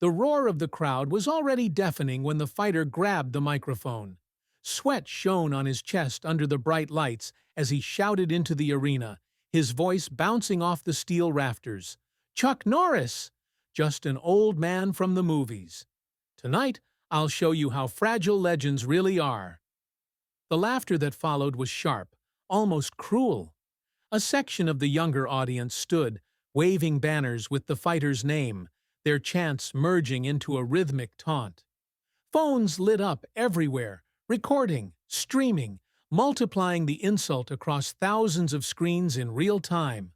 The roar of the crowd was already deafening when the fighter grabbed the microphone. Sweat shone on his chest under the bright lights as he shouted into the arena, his voice bouncing off the steel rafters. "Chuck Norris! Just an old man from the movies. Tonight, I'll show you how fragile legends really are." The laughter that followed was sharp, almost cruel. A section of the younger audience stood, waving banners with the fighter's name, their chants merging into a rhythmic taunt. Phones lit up everywhere, recording, streaming, multiplying the insult across thousands of screens in real time.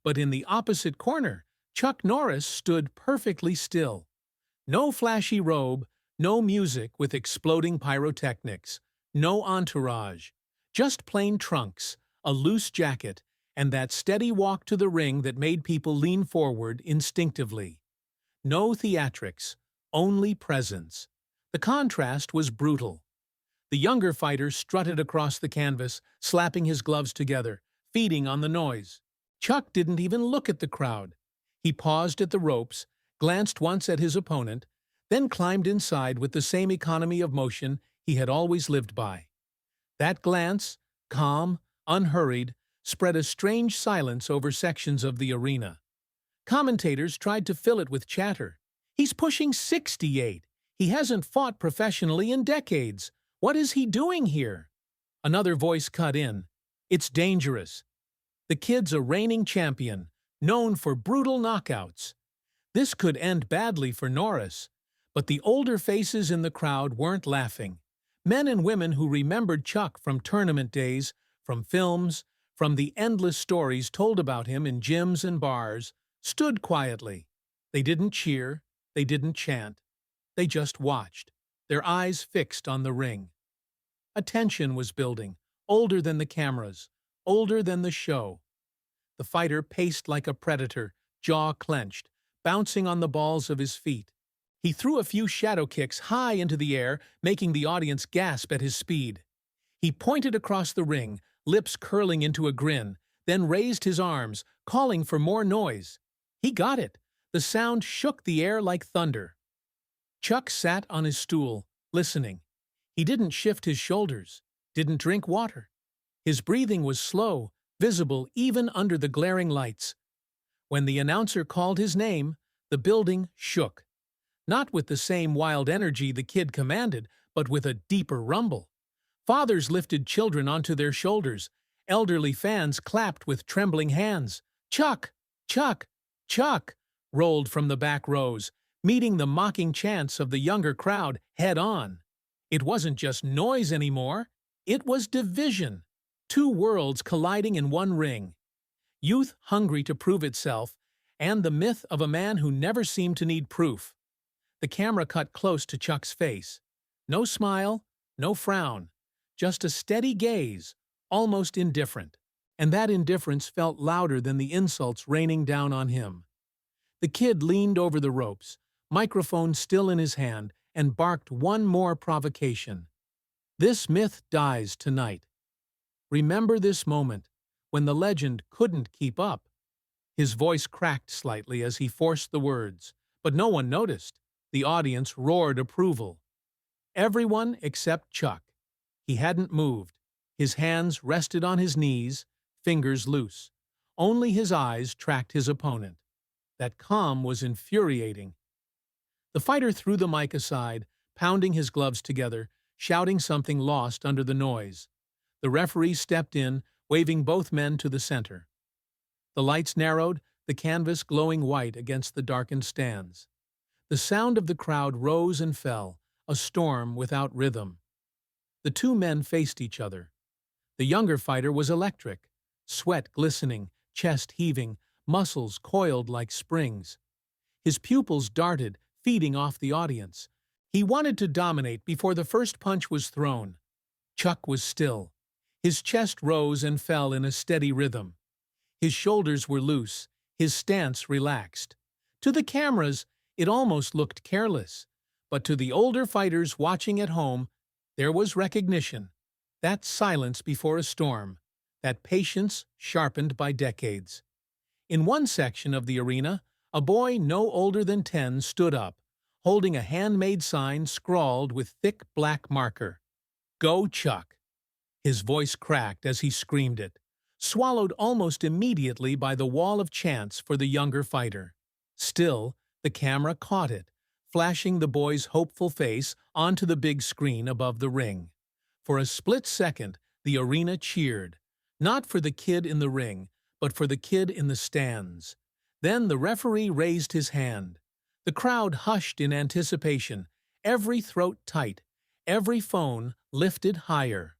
But in the opposite corner, Chuck Norris stood perfectly still. No flashy robe, no music with exploding pyrotechnics, no entourage, just plain trunks, a loose jacket, and that steady walk to the ring that made people lean forward instinctively. No theatrics, only presence. The contrast was brutal. The younger fighter strutted across the canvas, slapping his gloves together, feeding on the noise. Chuck didn't even look at the crowd. He paused at the ropes, glanced once at his opponent, then climbed inside with the same economy of motion he had always lived by. That glance, calm, unhurried, spread a strange silence over sections of the arena. Commentators tried to fill it with chatter. "He's pushing 68. He hasn't fought professionally in decades. What is he doing here?" Another voice cut in. "It's dangerous. The kid's a reigning champion, known for brutal knockouts." This could end badly for Norris, but the older faces in the crowd weren't laughing. Men and women who remembered Chuck from tournament days, from films, from the endless stories told about him in gyms and bars, stood quietly. They didn't cheer, they didn't chant. They just watched, their eyes fixed on the ring. A tension was building, older than the cameras, older than the show. The fighter paced like a predator, jaw clenched, bouncing on the balls of his feet. He threw a few shadow kicks high into the air, making the audience gasp at his speed. He pointed across the ring, lips curling into a grin, then raised his arms, calling for more noise. He got it. The sound shook the air like thunder. Chuck sat on his stool, listening. He didn't shift his shoulders, didn't drink water. His breathing was slow, visible even under the glaring lights. When the announcer called his name, the building shook. Not with the same wild energy the kid commanded, but with a deeper rumble. Fathers lifted children onto their shoulders. Elderly fans clapped with trembling hands. "Chuck! Chuck! Chuck!" rolled from the back rows, meeting the mocking chants of the younger crowd head-on. It wasn't just noise anymore. It was division. Two worlds colliding in one ring. Youth hungry to prove itself, and the myth of a man who never seemed to need proof. The camera cut close to Chuck's face. No smile, no frown, just a steady gaze, almost indifferent. And that indifference felt louder than the insults raining down on him. The kid leaned over the ropes, microphone still in his hand, and barked one more provocation. "This myth dies tonight. Remember this moment, when the legend couldn't keep up." His voice cracked slightly as he forced the words, but no one noticed. The audience roared approval. Everyone except Chuck. He hadn't moved. His hands rested on his knees, fingers loose. Only his eyes tracked his opponent. That calm was infuriating. The fighter threw the mic aside, pounding his gloves together, shouting something lost under the noise. The referee stepped in, waving both men to the center. The lights narrowed, the canvas glowing white against the darkened stands. The sound of the crowd rose and fell, a storm without rhythm. The two men faced each other. The younger fighter was electric, sweat glistening, chest heaving, muscles coiled like springs. His pupils darted, feeding off the audience. He wanted to dominate before the first punch was thrown. Chuck was still. His chest rose and fell in a steady rhythm. His shoulders were loose, his stance relaxed. To the cameras, it almost looked careless. But to the older fighters watching at home, there was recognition. That silence before a storm, that patience sharpened by decades. In one section of the arena, a boy no older than 10 stood up, holding a handmade sign scrawled with thick black marker. "Go, Chuck." His voice cracked as he screamed it, swallowed almost immediately by the wall of chants for the younger fighter. Still, the camera caught it, flashing the boy's hopeful face onto the big screen above the ring. For a split second, the arena cheered, not for the kid in the ring, but for the kid in the stands. Then the referee raised his hand. The crowd hushed in anticipation, every throat tight, every phone lifted higher.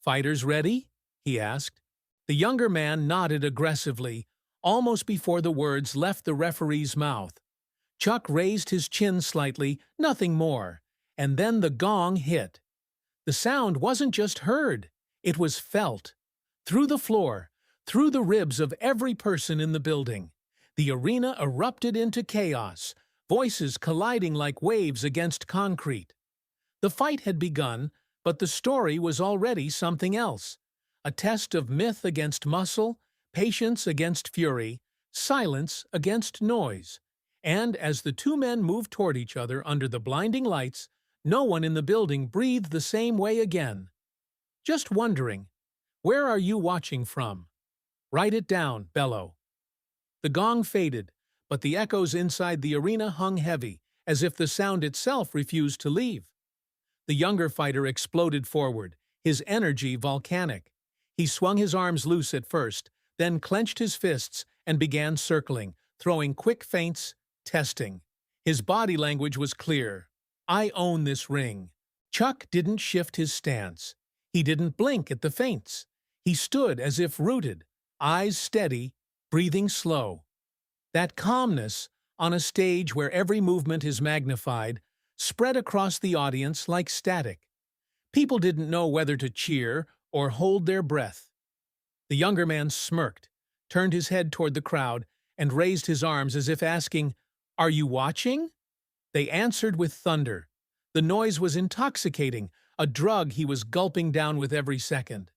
"Fighters ready?" he asked. The younger man nodded aggressively, almost before the words left the referee's mouth. Chuck raised his chin slightly, nothing more, and then the gong hit. The sound wasn't just heard, it was felt. Through the floor, through the ribs of every person in the building. The arena erupted into chaos, voices colliding like waves against concrete. The fight had begun, but the story was already something else. A test of myth against muscle, patience against fury, silence against noise. And as the two men moved toward each other under the blinding lights, no one in the building breathed the same way again. Just wondering, where are you watching from? Write it down, Bello. The gong faded, but the echoes inside the arena hung heavy, as if the sound itself refused to leave. The younger fighter exploded forward, his energy volcanic. He swung his arms loose at first, then clenched his fists and began circling, throwing quick feints, testing. His body language was clear. "I own this ring." Chuck didn't shift his stance. He didn't blink at the feints. He stood as if rooted, eyes steady, breathing slow. That calmness, on a stage where every movement is magnified, spread across the audience like static. People didn't know whether to cheer or hold their breath. The younger man smirked, turned his head toward the crowd, and raised his arms as if asking, "Are you watching?" They answered with thunder. The noise was intoxicating, a drug he was gulping down with every second.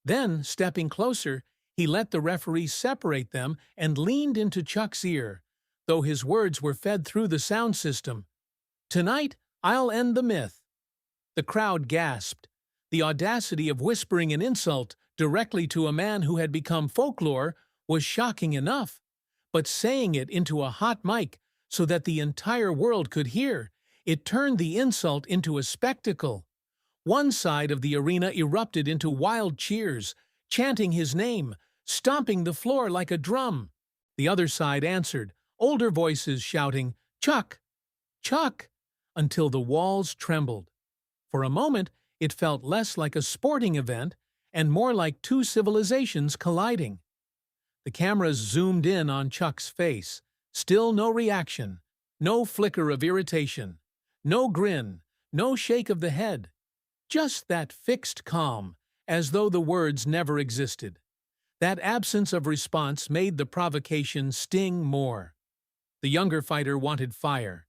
Then, stepping closer, he let the referee separate them and leaned into Chuck's ear, though his words were fed through the sound system. "Tonight, I'll end the myth." The crowd gasped. The audacity of whispering an insult directly to a man who had become folklore was shocking enough, but saying it into a hot mic so that the entire world could hear, it turned the insult into a spectacle. One side of the arena erupted into wild cheers, chanting his name, stomping the floor like a drum. The other side answered, older voices shouting, "Chuck! Chuck!" until the walls trembled. For a moment, it felt less like a sporting event and more like two civilizations colliding. The cameras zoomed in on Chuck's face. Still no reaction, no flicker of irritation, no grin, no shake of the head. Just that fixed calm, as though the words never existed. That absence of response made the provocation sting more. The younger fighter wanted fire.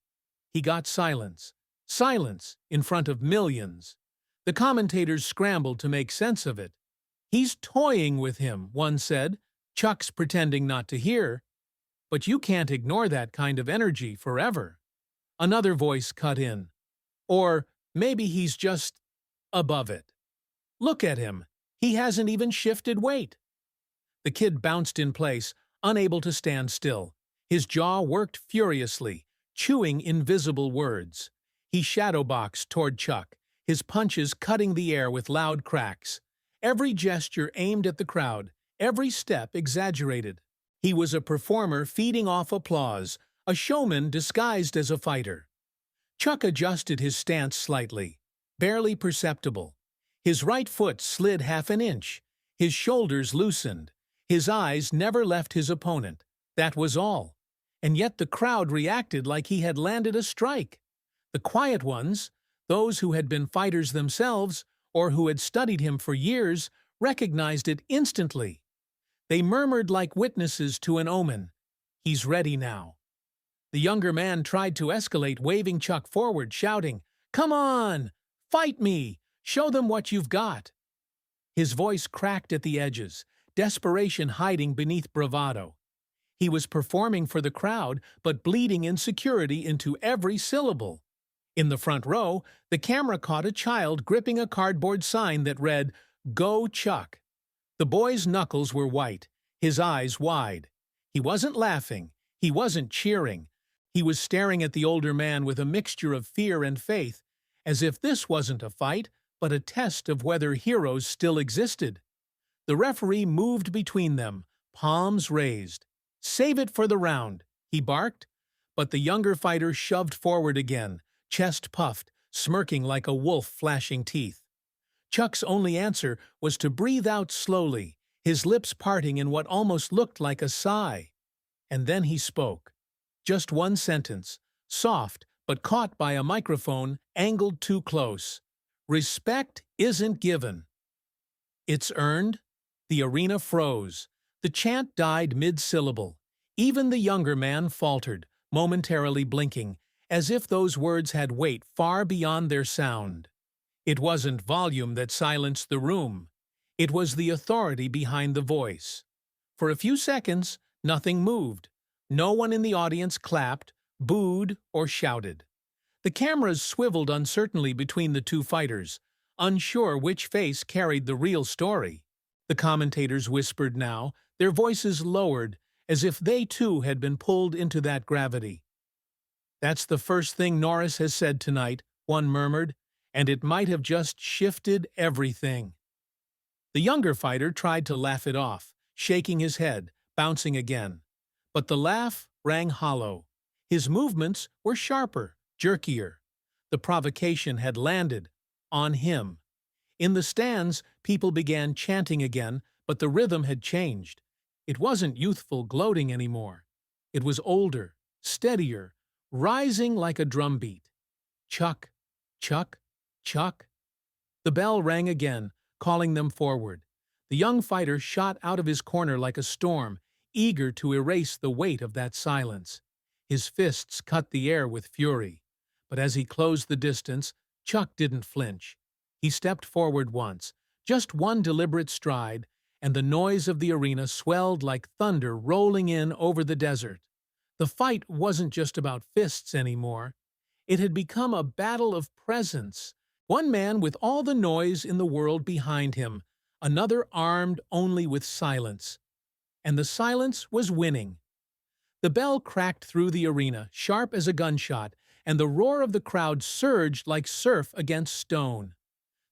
He got silence. Silence in front of millions. The commentators scrambled to make sense of it. "He's toying with him," one said. Chuck's pretending not to hear. "But you can't ignore that kind of energy forever." Another voice cut in. "Or maybe he's just above it. Look at him. He hasn't even shifted weight." The kid bounced in place, unable to stand still. His jaw worked furiously, chewing invisible words. He shadowboxed toward Chuck, his punches cutting the air with loud cracks. Every gesture aimed at the crowd, every step exaggerated. He was a performer feeding off applause, a showman disguised as a fighter. Chuck adjusted his stance slightly, barely perceptible. His right foot slid half an inch. His shoulders loosened. His eyes never left his opponent. That was all. And yet the crowd reacted like he had landed a strike. The quiet ones, those who had been fighters themselves or who had studied him for years, recognized it instantly. They murmured like witnesses to an omen. "He's ready now." The younger man tried to escalate, waving Chuck forward, shouting, "Come on! Fight me! Show them what you've got!" His voice cracked at the edges, desperation hiding beneath bravado. He was performing for the crowd, but bleeding insecurity into every syllable. In the front row, the camera caught a child gripping a cardboard sign that read, "Go Chuck." The boy's knuckles were white, his eyes wide. He wasn't laughing, he wasn't cheering. He was staring at the older man with a mixture of fear and faith, as if this wasn't a fight, but a test of whether heroes still existed. The referee moved between them, palms raised. "Save it for the round," he barked. But the younger fighter shoved forward again, chest puffed, smirking like a wolf flashing teeth. Chuck's only answer was to breathe out slowly, his lips parting in what almost looked like a sigh. And then he spoke. Just one sentence, soft but caught by a microphone angled too close. "Respect isn't given. It's earned." The arena froze. The chant died mid-syllable. Even the younger man faltered, momentarily blinking, as if those words had weight far beyond their sound. It wasn't volume that silenced the room. It was the authority behind the voice. For a few seconds, nothing moved. No one in the audience clapped, booed, or shouted. The cameras swiveled uncertainly between the two fighters, unsure which face carried the real story. The commentators whispered now, their voices lowered, as if they too had been pulled into that gravity. "That's the first thing Norris has said tonight," one murmured, "and it might have just shifted everything." The younger fighter tried to laugh it off, shaking his head, bouncing again. But the laugh rang hollow. His movements were sharper, jerkier. The provocation had landed on him. In the stands, people began chanting again, but the rhythm had changed. It wasn't youthful gloating anymore. It was older, steadier, rising like a drumbeat. Chuck, Chuck, Chuck. The bell rang again, calling them forward. The young fighter shot out of his corner like a storm, eager to erase the weight of that silence. His fists cut the air with fury. But as he closed the distance, Chuck didn't flinch. He stepped forward once, just one deliberate stride, and the noise of the arena swelled like thunder rolling in over the desert. The fight wasn't just about fists anymore. It had become a battle of presence. One man with all the noise in the world behind him, another armed only with silence. And the silence was winning. The bell cracked through the arena, sharp as a gunshot, and the roar of the crowd surged like surf against stone.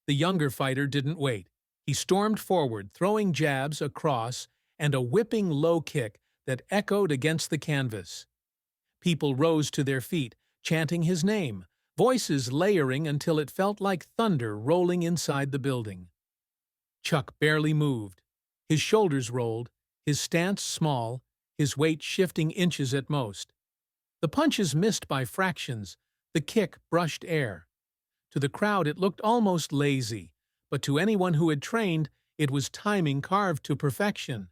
The younger fighter didn't wait. He stormed forward, throwing jabs across and a whipping low kick that echoed against the canvas. People rose to their feet, chanting his name, voices layering until it felt like thunder rolling inside the building. Chuck barely moved. His shoulders rolled, his stance small, his weight shifting inches at most. The punches missed by fractions, the kick brushed air. To the crowd it looked almost lazy, but to anyone who had trained, it was timing carved to perfection.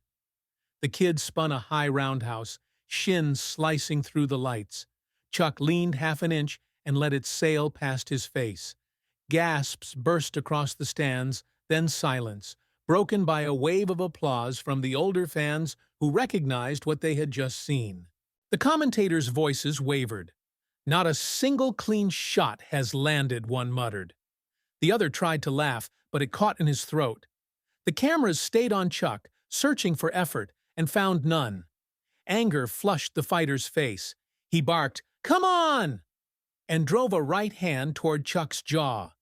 The kid spun a high roundhouse, shins slicing through the lights. Chuck leaned half an inch and let it sail past his face. Gasps burst across the stands, then silence, broken by a wave of applause from the older fans who recognized what they had just seen. The commentators' voices wavered. "Not a single clean shot has landed," one muttered. The other tried to laugh, but it caught in his throat. The cameras stayed on Chuck, searching for effort, and found none. Anger flushed the fighter's face. He barked, "Come on!" and drove a right hand toward Chuck's jaw.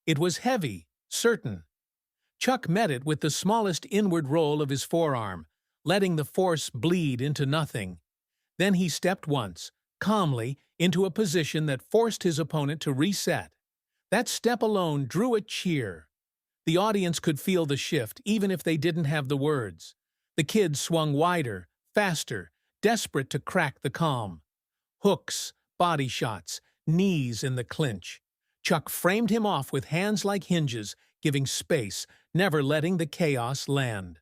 It was heavy, certain. Chuck met it with the smallest inward roll of his forearm, letting the force bleed into nothing. Then he stepped once, calmly, into a position that forced his opponent to reset. That step alone drew a cheer. The audience could feel the shift, even if they didn't have the words. The kid swung wider, faster, desperate to crack the calm. Hooks, body shots, knees in the clinch. Chuck framed him off with hands like hinges, giving space, never letting the chaos land.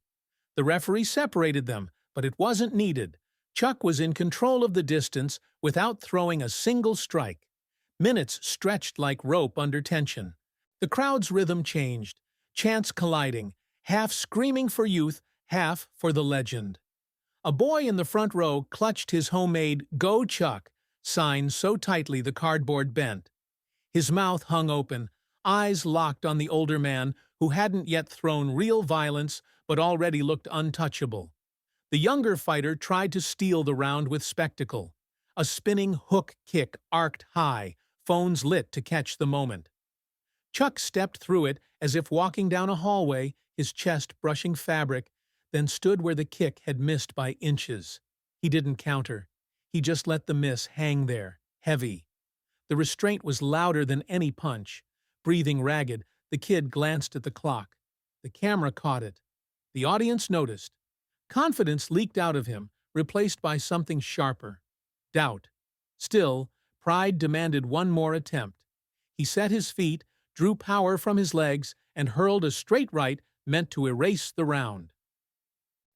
The referee separated them, but it wasn't needed. Chuck was in control of the distance without throwing a single strike. Minutes stretched like rope under tension. The crowd's rhythm changed, chants colliding, half screaming for youth, half for the legend. A boy in the front row clutched his homemade "Go Chuck" sign so tightly the cardboard bent. His mouth hung open, eyes locked on the older man who hadn't yet thrown real violence but already looked untouchable. The younger fighter tried to steal the round with spectacle. A spinning hook kick arced high, phones lit to catch the moment. Chuck stepped through it as if walking down a hallway, his chest brushing fabric, then stood where the kick had missed by inches. He didn't counter. He just let the miss hang there, heavy. The restraint was louder than any punch. Breathing ragged, the kid glanced at the clock. The camera caught it. The audience noticed. Confidence leaked out of him, replaced by something sharper. Doubt. Still, pride demanded one more attempt. He set his feet, drew power from his legs, and hurled a straight right meant to erase the round.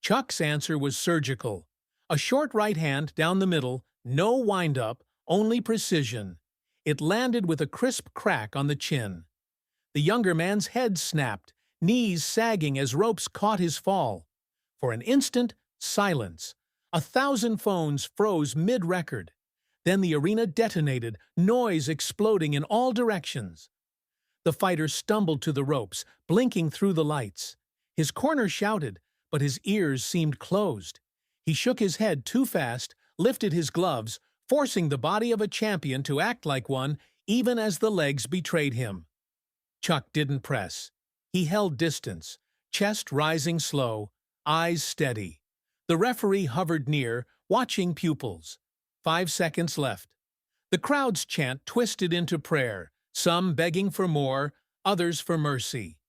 Chuck's answer was surgical. A short right hand down the middle, no wind-up, only precision. It landed with a crisp crack on the chin. The younger man's head snapped, knees sagging as ropes caught his fall. For an instant, silence. 1,000 phones froze mid-record. Then the arena detonated, noise exploding in all directions. The fighter stumbled to the ropes, blinking through the lights. His corner shouted, but his ears seemed closed. He shook his head too fast, lifted his gloves, forcing the body of a champion to act like one, even as the legs betrayed him. Chuck didn't press. He held distance, chest rising slow, eyes steady. The referee hovered near, watching pupils. 5 seconds left. The crowd's chant twisted into prayer, some begging for more, others for mercy.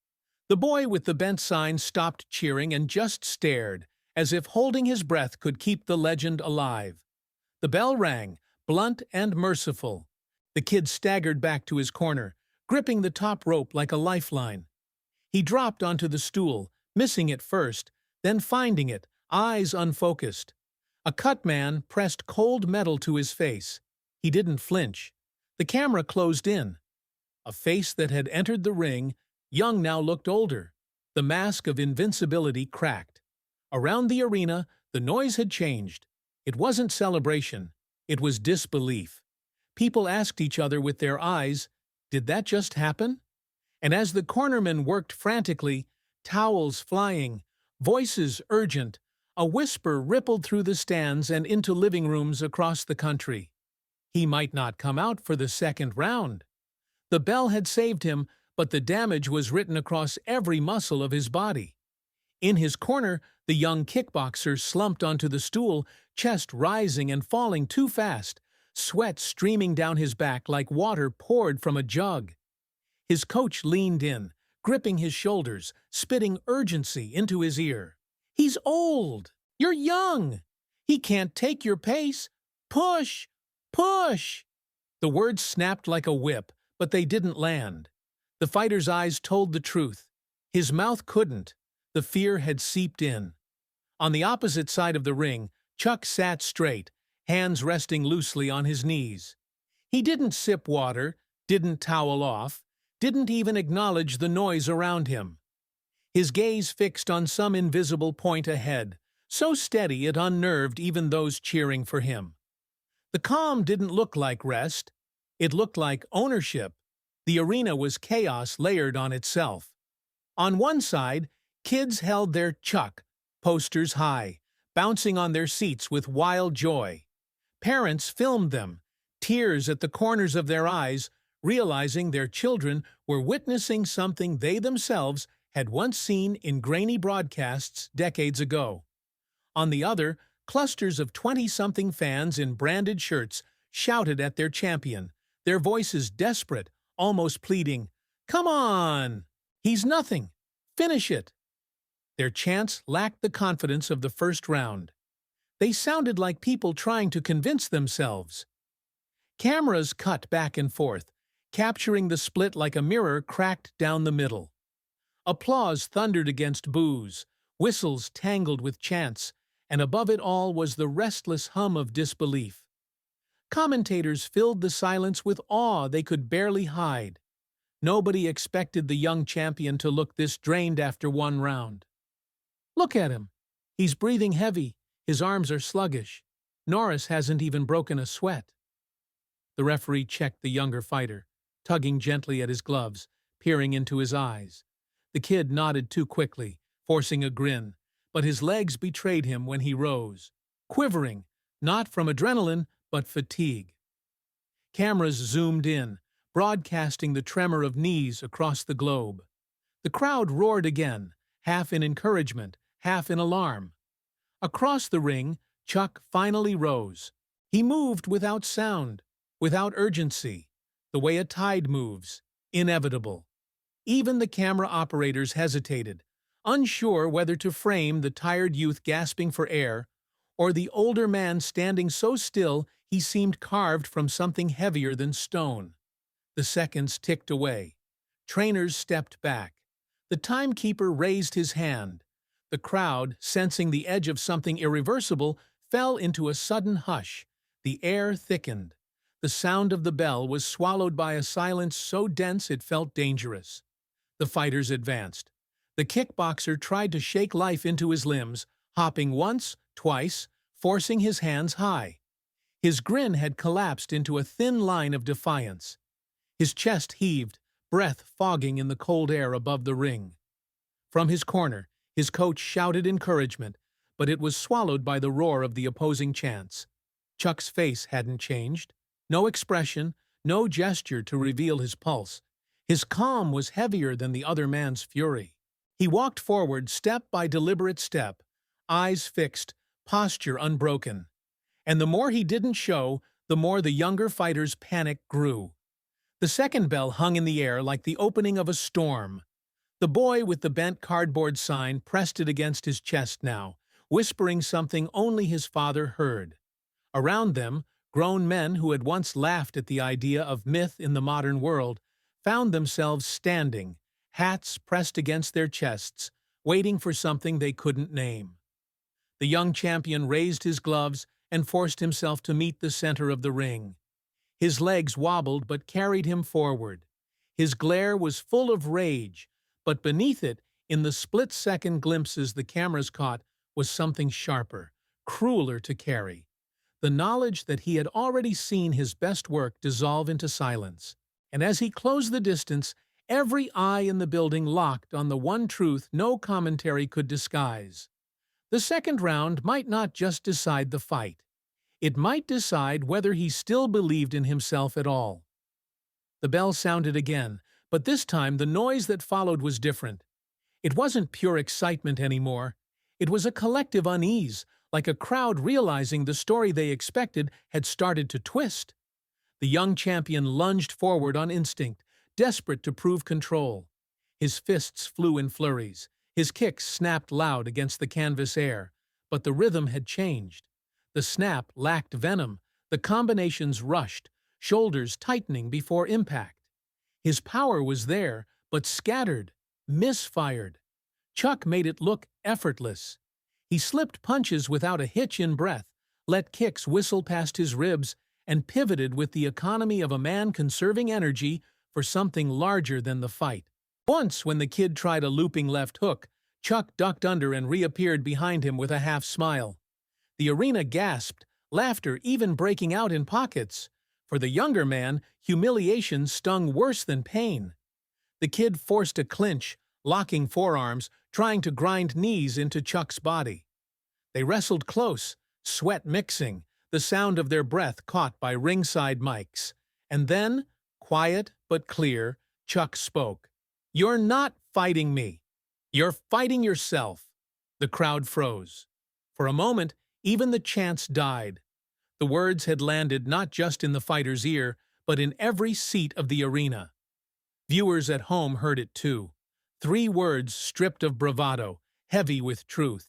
The boy with the bent sign stopped cheering and just stared, as if holding his breath could keep the legend alive. The bell rang, blunt and merciful. The kid staggered back to his corner, gripping the top rope like a lifeline. He dropped onto the stool, missing it first, then finding it, eyes unfocused. A cut man pressed cold metal to his face. He didn't flinch. The camera closed in. A face that had entered the ring, young now looked older. The mask of invincibility cracked. Around the arena, the noise had changed. It wasn't celebration. It was disbelief. People asked each other with their eyes, "Did that just happen?" And as the cornermen worked frantically, towels flying, voices urgent, a whisper rippled through the stands and into living rooms across the country. He might not come out for the second round. The bell had saved him, but the damage was written across every muscle of his body. In his corner, the young kickboxer slumped onto the stool, chest rising and falling too fast, sweat streaming down his back like water poured from a jug. His coach leaned in, gripping his shoulders, spitting urgency into his ear. "He's old! You're young! He can't take your pace! Push! Push!" The words snapped like a whip, but they didn't land. The fighter's eyes told the truth. His mouth couldn't. The fear had seeped in. On the opposite side of the ring, Chuck sat straight, hands resting loosely on his knees. He didn't sip water, didn't towel off, didn't even acknowledge the noise around him. His gaze fixed on some invisible point ahead, so steady it unnerved even those cheering for him. The calm didn't look like rest. It looked like ownership. The arena was chaos layered on itself. On one side, kids held their "Chuck" posters high, bouncing on their seats with wild joy. Parents filmed them, tears at the corners of their eyes, realizing their children were witnessing something they themselves had once seen in grainy broadcasts decades ago. On the other, clusters of 20-something fans in branded shirts shouted at their champion, their voices desperate, almost pleading, "Come on! He's nothing! Finish it!" Their chants lacked the confidence of the first round. They sounded like people trying to convince themselves. Cameras cut back and forth, capturing the split like a mirror cracked down the middle. Applause thundered against boos, whistles tangled with chants, and above it all was the restless hum of disbelief. Commentators filled the silence with awe they could barely hide. Nobody expected the young champion to look this drained after one round. "Look at him. He's breathing heavy. His arms are sluggish. Norris hasn't even broken a sweat. The referee checked the younger fighter, tugging gently at his gloves, peering into his eyes. The kid nodded too quickly, forcing a grin, but his legs betrayed him when he rose, quivering, not from adrenaline, but fatigue. Cameras zoomed in, broadcasting the tremor of knees across the globe. The crowd roared again, half in encouragement, half in alarm. Across the ring, Chuck finally rose. He moved without sound, without urgency, the way a tide moves, inevitable. Even the camera operators hesitated, unsure whether to frame the tired youth gasping for air or the older man standing so still he seemed carved from something heavier than stone. The seconds ticked away. Trainers stepped back. The timekeeper raised his hand. The crowd, sensing the edge of something irreversible, fell into a sudden hush. The air thickened. The sound of the bell was swallowed by a silence so dense it felt dangerous. The fighters advanced. The kickboxer tried to shake life into his limbs, hopping once, twice, forcing his hands high. His grin had collapsed into a thin line of defiance. His chest heaved, breath fogging in the cold air above the ring. From his corner, his coach shouted encouragement, but it was swallowed by the roar of the opposing chants. Chuck's face hadn't changed. No expression, no gesture to reveal his pulse. His calm was heavier than the other man's fury. He walked forward step by deliberate step, eyes fixed, posture unbroken. And the more he didn't show, the more the younger fighter's panic grew. The second bell hung in the air like the opening of a storm. The boy with the bent cardboard sign pressed it against his chest now, whispering something only his father heard. Around them, grown men who had once laughed at the idea of myth in the modern world found themselves standing, hats pressed against their chests, waiting for something they couldn't name. The young champion raised his gloves and forced himself to meet the center of the ring. His legs wobbled but carried him forward. His glare was full of rage, but beneath it, in the split-second glimpses the cameras caught, was something sharper, crueler to carry. The knowledge that he had already seen his best work dissolve into silence. And as he closed the distance, every eye in the building locked on the one truth no commentary could disguise. The second round might not just decide the fight. It might decide whether he still believed in himself at all. The bell sounded again, but this time the noise that followed was different. It wasn't pure excitement anymore. It was a collective unease, like a crowd realizing the story they expected had started to twist. The young champion lunged forward on instinct, desperate to prove control. His fists flew in flurries. His kicks snapped loud against the canvas air, but the rhythm had changed. The snap lacked venom. The combinations rushed, shoulders tightening before impact. His power was there, but scattered, misfired. Chuck made it look effortless. He slipped punches without a hitch in breath, let kicks whistle past his ribs, and pivoted with the economy of a man conserving energy for something larger than the fight. Once, when the kid tried a looping left hook, Chuck ducked under and reappeared behind him with a half smile. The arena gasped, laughter even breaking out in pockets. For the younger man, humiliation stung worse than pain. The kid forced a clinch, locking forearms, trying to grind knees into Chuck's body. They wrestled close, sweat mixing, the sound of their breath caught by ringside mics. And then, quiet but clear, Chuck spoke. "You're not fighting me. You're fighting yourself." The crowd froze. For a moment, even the chants died. The words had landed not just in the fighter's ear, but in every seat of the arena. Viewers at home heard it too. 3 words stripped of bravado, heavy with truth.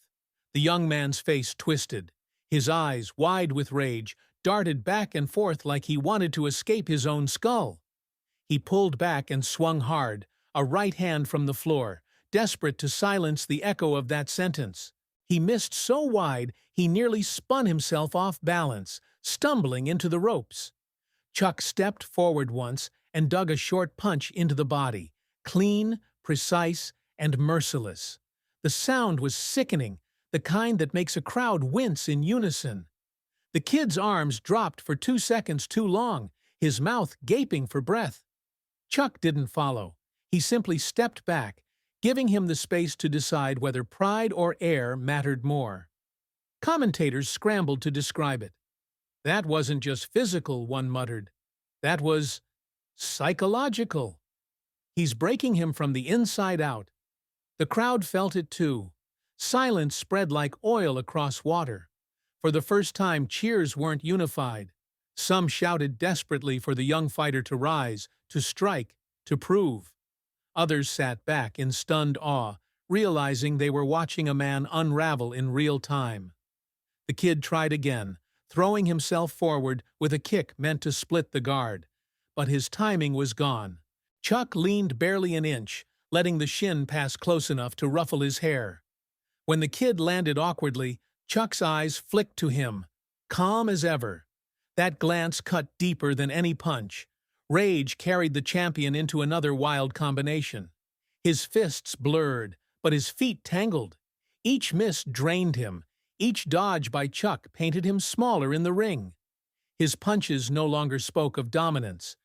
The young man's face twisted. His eyes, wide with rage, darted back and forth like he wanted to escape his own skull. He pulled back and swung hard, a right hand from the floor, desperate to silence the echo of that sentence. He missed so wide he nearly spun himself off balance, stumbling into the ropes. Chuck stepped forward once and dug a short punch into the body, clean, precise, and merciless. The sound was sickening, the kind that makes a crowd wince in unison. The kid's arms dropped for 2 seconds too long, his mouth gaping for breath. Chuck didn't follow. He simply stepped back, giving him the space to decide whether pride or air mattered more. Commentators scrambled to describe it. That wasn't just physical, one muttered. That was psychological. He's breaking him from the inside out. The crowd felt it too. Silence spread like oil across water. For the first time, cheers weren't unified. Some shouted desperately for the young fighter to rise, to strike, to prove. Others sat back in stunned awe, realizing they were watching a man unravel in real time. The kid tried again, throwing himself forward with a kick meant to split the guard. But his timing was gone. Chuck leaned barely an inch, letting the shin pass close enough to ruffle his hair. When the kid landed awkwardly, Chuck's eyes flicked to him, calm as ever. That glance cut deeper than any punch. Rage carried the champion into another wild combination. His fists blurred, but his feet tangled. Each miss drained him. Each dodge by Chuck painted him smaller in the ring. His punches no longer spoke of dominance.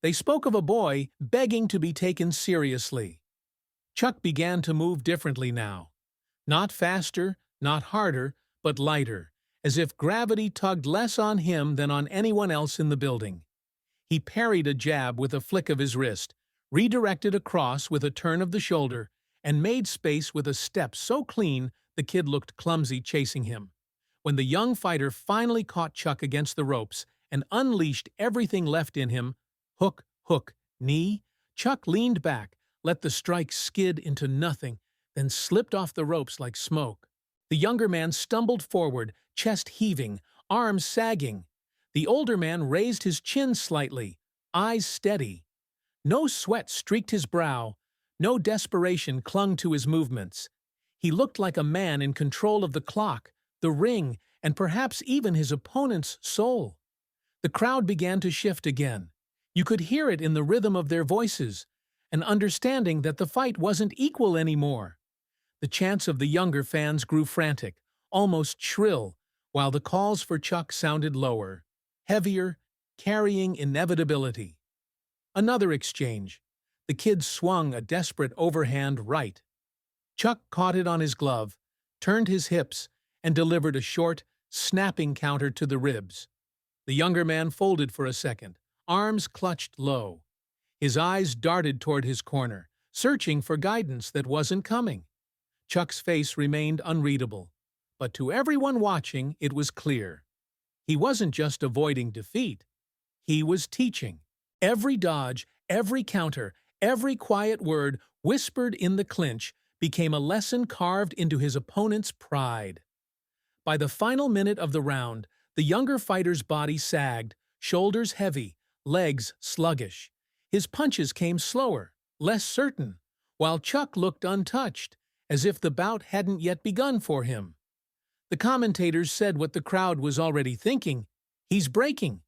They spoke of a boy begging to be taken seriously. Chuck began to move differently now. Not faster, not harder, but lighter, as if gravity tugged less on him than on anyone else in the building. He parried a jab with a flick of his wrist, redirected a cross with a turn of the shoulder, and made space with a step so clean the kid looked clumsy chasing him. When the young fighter finally caught Chuck against the ropes and unleashed everything left in him, hook, hook, knee, Chuck leaned back, let the strike skid into nothing, then slipped off the ropes like smoke. The younger man stumbled forward, chest heaving, arms sagging. The older man raised his chin slightly, eyes steady. No sweat streaked his brow, no desperation clung to his movements. He looked like a man in control of the clock, the ring, and perhaps even his opponent's soul. The crowd began to shift again. You could hear it in the rhythm of their voices, an understanding that the fight wasn't equal anymore. The chants of the younger fans grew frantic, almost shrill, while the calls for Chuck sounded lower, heavier, carrying inevitability. Another exchange. The kid swung a desperate overhand right. Chuck caught it on his glove, turned his hips, and delivered a short, snapping counter to the ribs. The younger man folded for a second, arms clutched low. His eyes darted toward his corner, searching for guidance that wasn't coming. Chuck's face remained unreadable, but to everyone watching it was clear. He wasn't just avoiding defeat. He was teaching. Every dodge, every counter, every quiet word whispered in the clinch became a lesson carved into his opponent's pride. By the final minute of the round, the younger fighter's body sagged, shoulders heavy, legs sluggish. His punches came slower, less certain, while Chuck looked untouched, as if the bout hadn't yet begun for him. The commentators said what the crowd was already thinking. He's breaking.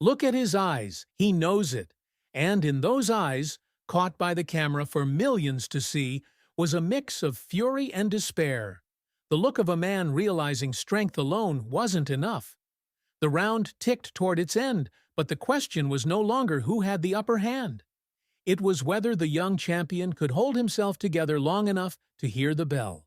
Look at his eyes. He knows it. And in those eyes, caught by the camera for millions to see, was a mix of fury and despair. The look of a man realizing strength alone wasn't enough. The round ticked toward its end, but the question was no longer who had the upper hand. It was whether the young champion could hold himself together long enough to hear the bell.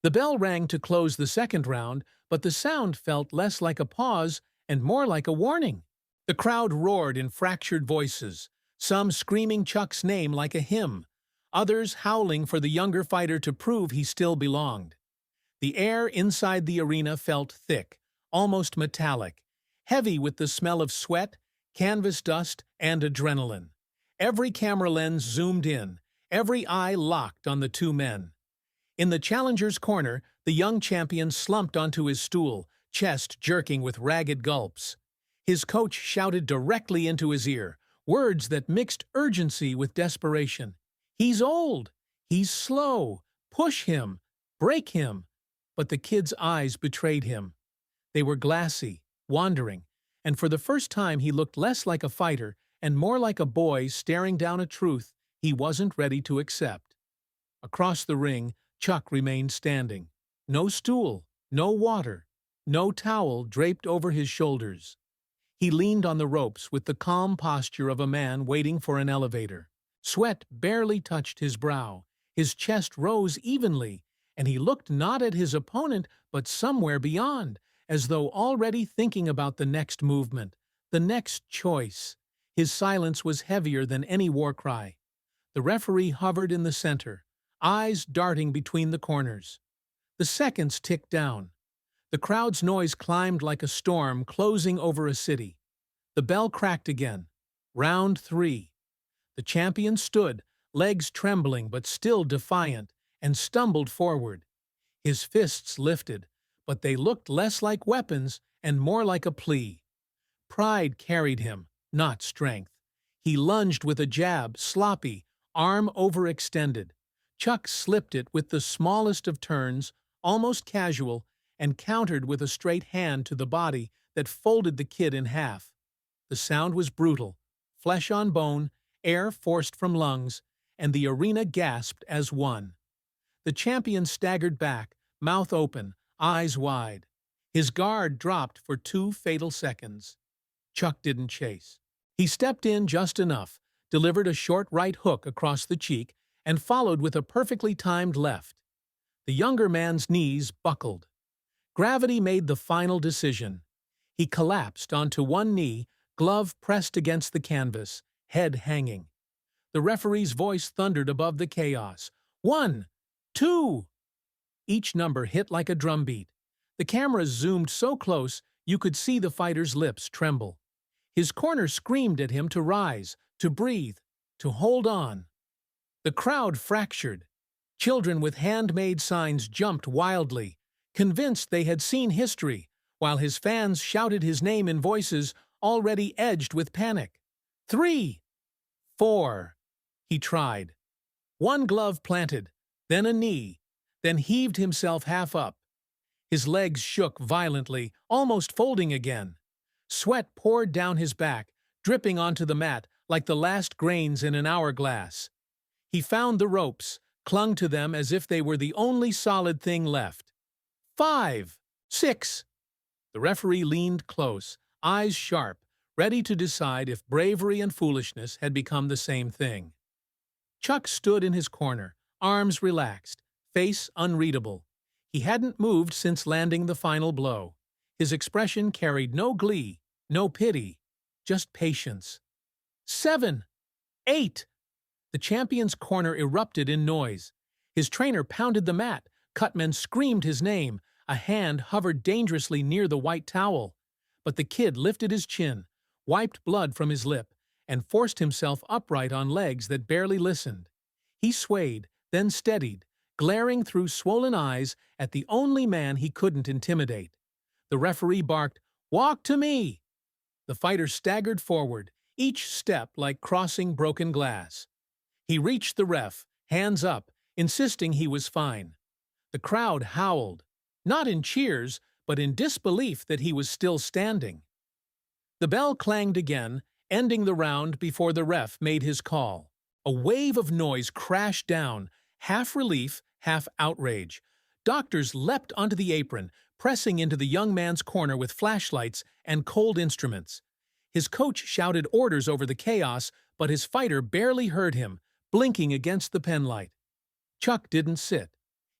The bell rang to close the second round, but the sound felt less like a pause and more like a warning. The crowd roared in fractured voices, some screaming Chuck's name like a hymn, others howling for the younger fighter to prove he still belonged. The air inside the arena felt thick, almost metallic, heavy with the smell of sweat, canvas dust, and adrenaline. Every camera lens zoomed in, every eye locked on the two men. In the challenger's corner, the young champion slumped onto his stool, chest jerking with ragged gulps. His coach shouted directly into his ear, words that mixed urgency with desperation. He's old. He's slow. Push him. Break him. But the kid's eyes betrayed him. They were glassy, wandering, and for the first time he looked less like a fighter and more like a boy staring down a truth he wasn't ready to accept. Across the ring, Chuck remained standing, No stool, no water, no towel draped over his shoulders. He leaned on the ropes with the calm posture of a man waiting for an elevator. Sweat barely touched his brow. His chest rose evenly, and he looked not at his opponent but somewhere beyond, as though already thinking about the next movement, the next choice. His silence was heavier than any war cry. The referee hovered in the center, eyes darting between the corners. The seconds ticked down. The crowd's noise climbed like a storm closing over a city. The bell cracked again. Round 3. The champion stood, legs trembling but still defiant, and stumbled forward. His fists lifted, but they looked less like weapons and more like a plea. Pride carried him, not strength. He lunged with a jab, sloppy, arm overextended. Chuck slipped it with the smallest of turns, almost casual, and countered with a straight hand to the body that folded the kid in half. The sound was brutal, flesh on bone, air forced from lungs, and the arena gasped as one. The champion staggered back, mouth open, eyes wide. His guard dropped for 2 fatal seconds. Chuck didn't chase. He stepped in just enough, delivered a short right hook across the cheek, and followed with a perfectly timed left. The younger man's knees buckled. Gravity made the final decision. He collapsed onto one knee, glove pressed against the canvas, head hanging. The referee's voice thundered above the chaos. 1, 2! Each number hit like a drumbeat. The cameras zoomed so close you could see the fighter's lips tremble. His corner screamed at him to rise, to breathe, to hold on. The crowd fractured. Children with handmade signs jumped wildly, convinced they had seen history, while his fans shouted his name in voices already edged with panic. 3, 4. He tried. One glove planted, then a knee, then heaved himself half up. His legs shook violently, almost folding again. Sweat poured down his back, dripping onto the mat like the last grains in an hourglass. He found the ropes, clung to them as if they were the only solid thing left. 5, 6. The referee leaned close, eyes sharp, ready to decide if bravery and foolishness had become the same thing. Chuck stood in his corner, arms relaxed, face unreadable. He hadn't moved since landing the final blow. His expression carried no glee, no pity, just patience. 7, 8. The champion's corner erupted in noise. His trainer pounded the mat. Cutmen screamed his name. A hand hovered dangerously near the white towel. But the kid lifted his chin, wiped blood from his lip, and forced himself upright on legs that barely listened. He swayed, then steadied, glaring through swollen eyes at the only man he couldn't intimidate. The referee barked, "Walk to me!" The fighter staggered forward, each step like crossing broken glass. He reached the ref, hands up, insisting he was fine. The crowd howled, not in cheers, but in disbelief that he was still standing. The bell clanged again, ending the round before the ref made his call. A wave of noise crashed down, half relief, half outrage. Doctors leapt onto the apron, pressing into the young man's corner with flashlights and cold instruments. His coach shouted orders over the chaos, but his fighter barely heard him, blinking against the penlight. Chuck didn't sit.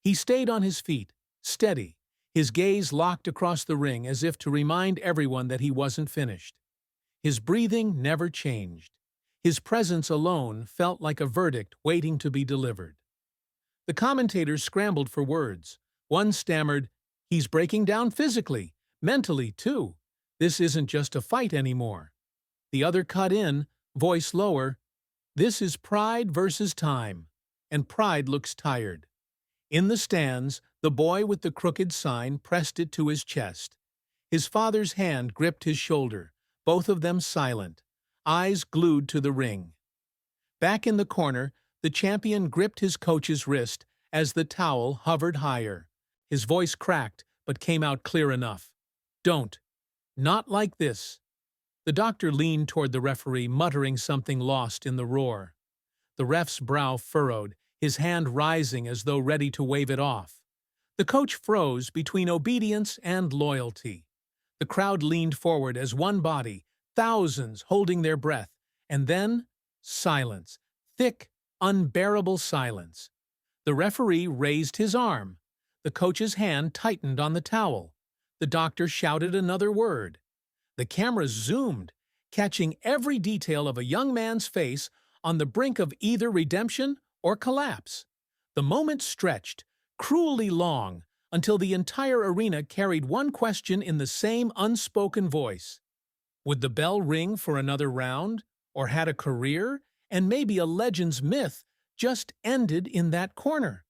He stayed on his feet, steady, his gaze locked across the ring as if to remind everyone that he wasn't finished. His breathing never changed. His presence alone felt like a verdict waiting to be delivered. The commentators scrambled for words. One stammered, "He's breaking down physically, mentally too. This isn't just a fight anymore." The other cut in, voice lower, "This is pride versus time, and pride looks tired." In the stands, the boy with the crooked sign pressed it to his chest. His father's hand gripped his shoulder, both of them silent, eyes glued to the ring. Back in the corner, the champion gripped his coach's wrist as the towel hovered higher. His voice cracked, but came out clear enough. "Don't. Not like this." The doctor leaned toward the referee, muttering something lost in the roar. The ref's brow furrowed, his hand rising as though ready to wave it off. The coach froze between obedience and loyalty. The crowd leaned forward as one body, thousands holding their breath, and then silence, thick, unbearable silence. The referee raised his arm. The coach's hand tightened on the towel. The doctor shouted another word. The camera zoomed, catching every detail of a young man's face on the brink of either redemption or collapse. The moment stretched, cruelly long, until the entire arena carried one question in the same unspoken voice. Would the bell ring for another round, or had a career, and maybe a legend's myth, just ended in that corner?